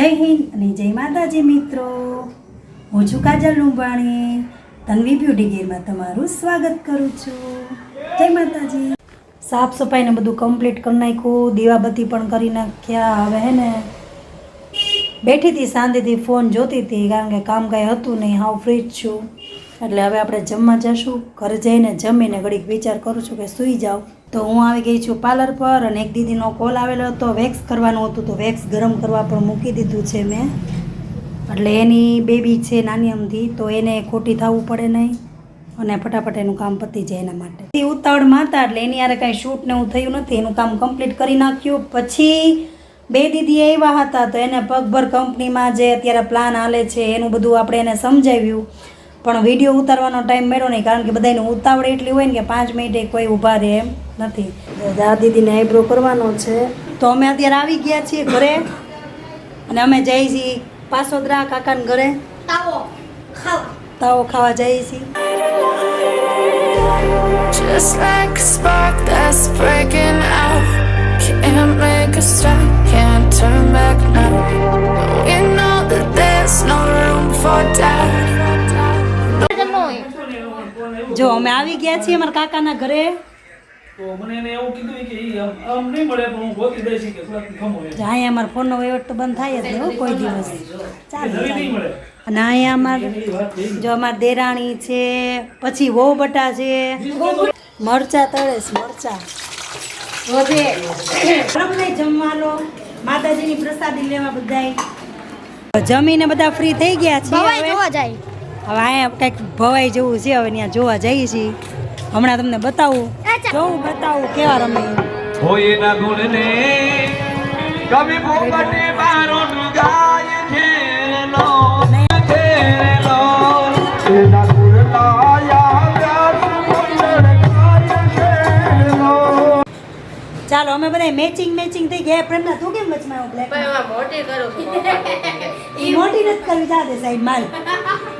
જય હિન્દ અને જય માતાજી મિત્રો, હું છું કાજલ લુંબાણી. તન્વી બ્યુટી ગેરમાં તમારું સ્વાગત કરું છું. જય માતાજી. સાફ સફાઈને બધું કમ્પ્લીટ કરી નાખ્યું, દીવાબત્તી પણ કરી નાખ્યા. હવે હે ને બેઠી હતી શાંતિથી ફોન જોતી હતી, કારણ કે કામ કાંઈ હતું નહીં, હાવ ફ્રી જ છું. એટલે હવે આપણે જમવા જશું. ઘરે જઈને જમીને ઘડીક વિચાર કરું છું કે સૂઈ જાઉં. તો હું આવી ગઈ છું પાર્લર પર, અને એક દીદીનો કોલ આવેલો હતો, વેક્સ કરવાનું હતું. તો વેક્સ ગરમ કરવા પણ મૂકી દીધું છે મેં. એટલે એની બેબી છે નાની અમથી, તો એને ખોટી થવું પડે નહીં અને ફટાફટ એનું કામ પતી જાય એના માટે. ઉતાવળમાં હતા એટલે એની યારે કાંઈ શૂટ ને એવું થયું નથી. એનું કામ કમ્પ્લીટ કરી નાખ્યું. પછી બે દીદી આવ્યા હતા, તો એને પગભર કંપનીમાં જે અત્યારે પ્લાન હાલે છે એનું બધું આપણે એને સમજાવ્યું. પણ વિડીયો ઉતારવાનો ટાઈમ મળ્યો નહીં, કારણ કે બધાને ઉતાવળ એટલી હોય ને કે 5 મિનિટે કોઈ ઊભા રહે એમ નથી. આ દીદીને આઈબ્રો કરવાનો છે. તો અમે અત્યારે આવી ગયા છીએ ઘરે, અને અમે જઈએ છીએ પાસોદરા કાકાને ઘરે તાવો ખાવા જઈએ છીએ. Just like a spark that's breaking out. Can't make a stop, can't turn back now. We know that there's no room for doubt. જો અમે આવી ગયા છીએ અમારા કાકાના ઘરે. તો મને એને એવું કીધું કે આમ નહીં મળે, પણ હું ગોતી દઈશ કે થોડાક ખમો એમ. અહીંયા અમારો ફોનનો વહીવટ તો બંધ થાય જ નહીં હો કોઈ દિવસ. નવી નહીં મળે. અને અહીંયા જો અમારા દેરાણી છે, પછી વહુ બટા છે, મરચા તળેશ મરચા જમવાનો માતાજીની પ્રસાદી લેવા બધાય જમીને બધા ફ્રી થઈ ગયા છે. હવે અહીંયા કંઈક ભવાઈ જેવું છે, હવે ત્યાં જોવા જઈએ છીએ. હમણાં તમને બતાવું કેવા રમે. હોય ના ગુણને કવિ પોપટે મારો ગાય ખેલો ખેલો એના ગુણ લાયા વ્યાસ મંડળ ગાય ખેલો. ચાલો અમે બધા મેચિંગ થઈ ગયા. પ્રેમના તું કેમ વચમાં આવું બ્લેક મોટી નથી કરવી, જા દે સાઈડ માલ.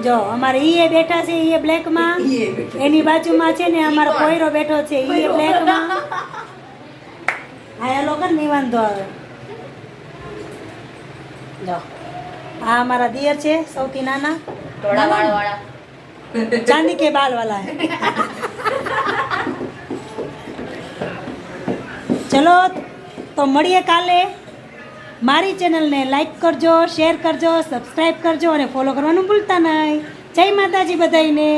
જો અમારે ઈ બેઠા છે, ઈ બ્લેક માં, એની બાજુમાં છે ને અમારો કોયરો બેઠો છે, ઈ બ્લેક માં. આ લોકો ને વાંધો આવે. જો આ અમારા દિયર છે, સૌથી નાના ચાંદી કે બાલ વાલા. ચલો તો મળીએ કાલે. મારી ચેનલને લાઈક કરજો, શેર કરજો, સબસ્ક્રાઈબ કરજો અને ફોલો કરવાનું ભૂલતા નહીં. જય માતાજી બધાઈને.